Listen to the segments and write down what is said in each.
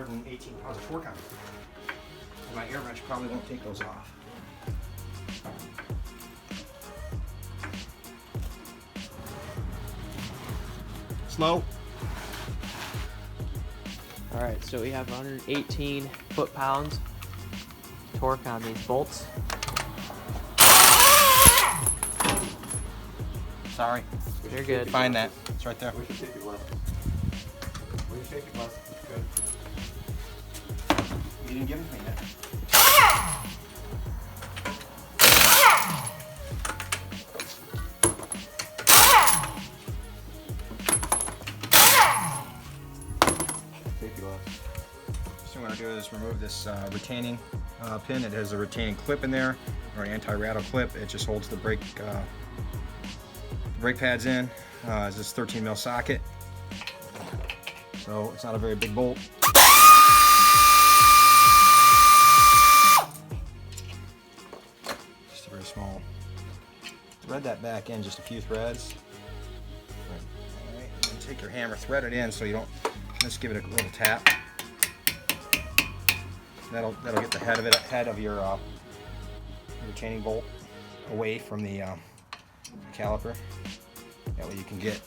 118 pounds of torque on it. And my air wrench probably won't take those off. Slow. All right, so we have 118 foot-pounds torque on these bolts. Sorry. You're good. Find that. It's right there. We should take it left. We should take it left. Good. You didn't give it to me yet. Take it left. So what I'm going to do is remove this retaining pin. It has a retaining clip in there, or an anti-rattle clip. It just holds the brake pads in. It's this 13 mil socket, so it's not a very big bolt. Just a very small. Thread that back in, just a few threads. All right, and then take your hammer, thread it in so you don't. Just give it a little tap. That'll get the head of your retaining bolt away from the caliper. That way you can get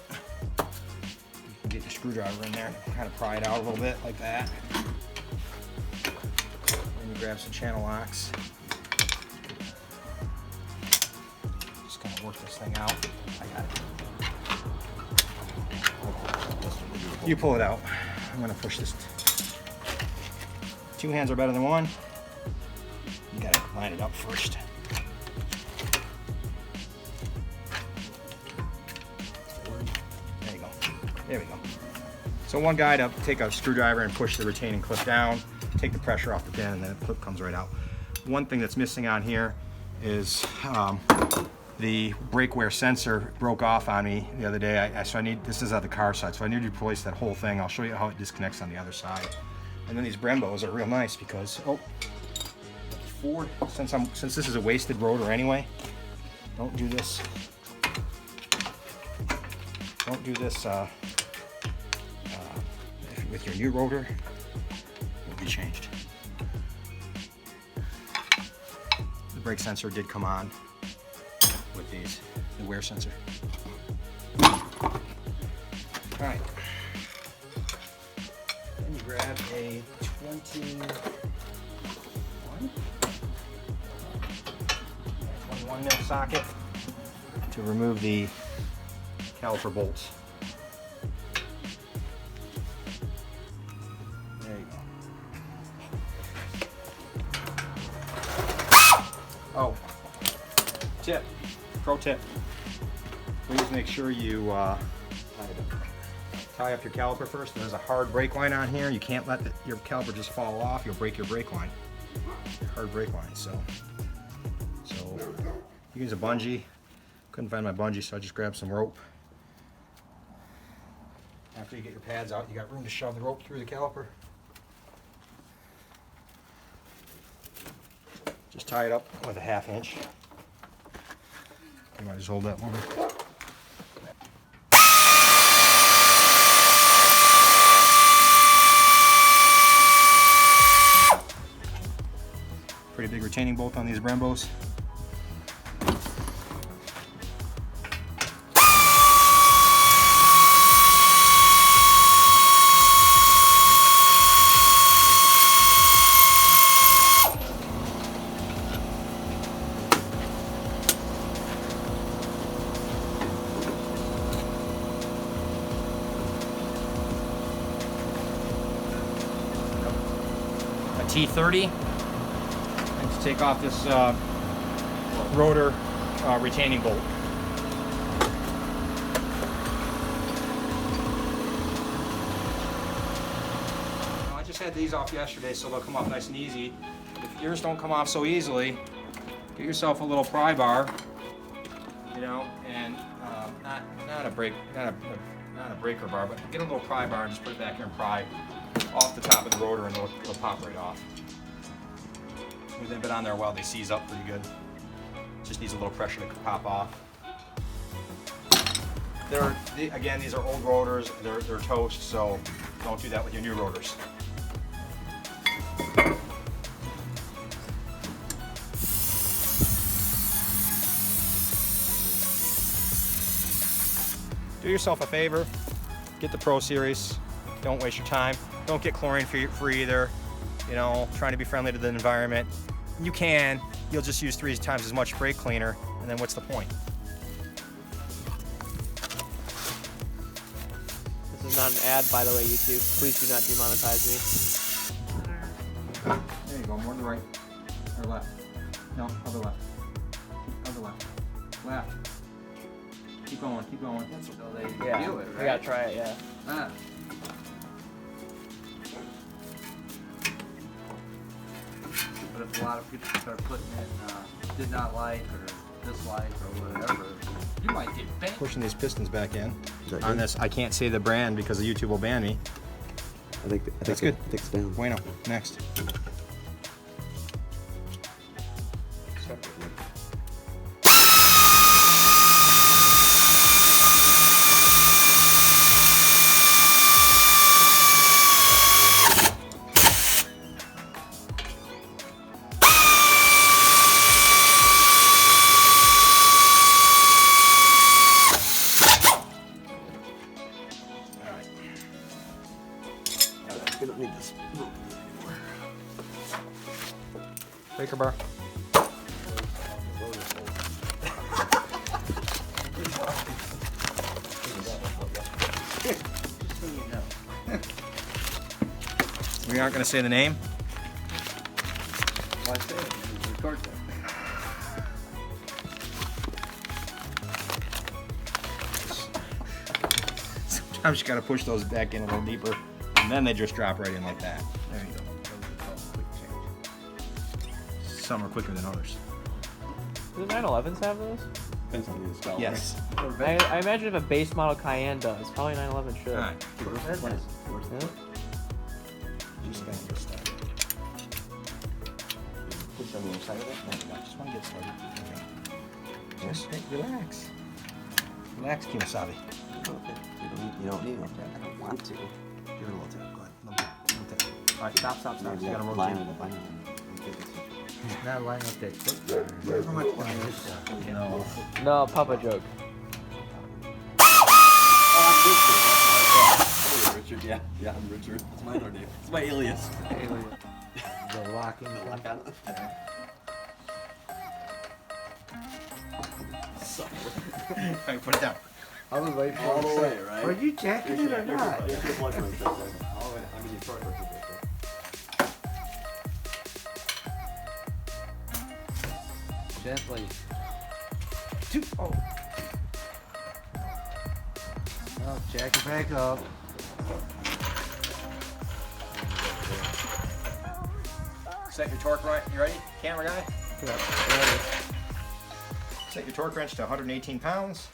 your screwdriver in there and kind of pry it out a little bit like that. And you grab some channel locks. Just kind of work this thing out. I got it. You pull it out. I'm going to push this. Two hands are better than one. You got to line it up first. There you go. There we go. So one guy to take a screwdriver and push the retaining clip down, take the pressure off the pin, and then the clip comes right out. One thing that's missing on here is the brake wear sensor broke off on me the other day. So I need, this is at the car side, so I need to replace that whole thing. I'll show you how it disconnects on the other side. And then these Brembos are real nice because, since this is a wasted rotor anyway, don't do this. Don't do this with your new rotor. It will be changed. The brake sensor did come on with these, the wear sensor. All right. Then you grab a 21 mil socket to remove the caliper bolts. There you go. Oh, pro tip. Please make sure you tie up your caliper first. There's a hard brake line on here. You can't let your caliper just fall off. You'll break your brake line. Hard brake line. So you use a bungee. Couldn't find my bungee, so I just grabbed some rope. After you get your pads out, you got room to shove the rope through the caliper. Just tie it up with a 1/2 inch. You might just hold that one. Pretty big retaining bolt on these Brembos. T30, and to take off this rotor retaining bolt. I just had these off yesterday, so they'll come off nice and easy. If yours don't come off so easily, get yourself a little pry bar, you know, and not a breaker bar, but get a little pry bar and just put it back here and pry off the top of the rotor, and it'll pop right off. They've been on there a while, they seize up pretty good. Just needs a little pressure to pop off. Again, these are old rotors, they're toast, so don't do that with your new rotors. yourself a favor, get the Pro Series. Don't waste your time. Don't get chlorine free either. You know, trying to be friendly to the environment. You can, you'll just use 3 times as much brake cleaner, and then what's the point? This is not an ad, by the way, YouTube. Please do not demonetize me. There you go, more to the right. Or left. No, other left. Other left. Left. Keep going, keep going. So they Yeah, feel it, right? we gotta try it, yeah. Ah. But if a lot of people start putting in did not like or dislike or whatever, you might get banned. Pushing these pistons back in. Is that On good? this, I can't say the brand because YouTube will ban me. I think That's good. I think it's down. Bueno, next. We don't need this. Breaker bar. We aren't going to say the name. Why say it? Record that. Sometimes you got to push those back in a little deeper, and then they just drop right in like that. There you go. Those are called quick change. Some are quicker than others. Do the 911s have those? Depends on the installer. Yes. I imagine if a base model Cayenne does, probably 911 should. All right. Yeah. Just gonna get started. Push on the other side of it. No, I just want to get started. Okay. Just relax. Relax, Kimasabi. Okay. You don't need it. I don't want to. Give it a little tap. Go ahead. Little tap. All right, stop, stop, stop. Maybe You gotta that rotate. line with the line. Not lining up that quick. How much time is that? You know. No, Papa joke. Oh, I'm Richard. Yeah, I'm Richard. It's my other name. It's my alias. The locking. Lock on. All right, put it down. I was waiting for All the a way, sec. right? Are you checking it or not? There's your blood pressure right there. All the way. I mean, your torque pressure right there. Gently. Oh. Oh, jack it back up. Set your torque right. You ready, camera guy? Yeah, ready. Set your torque wrench to 118 pounds.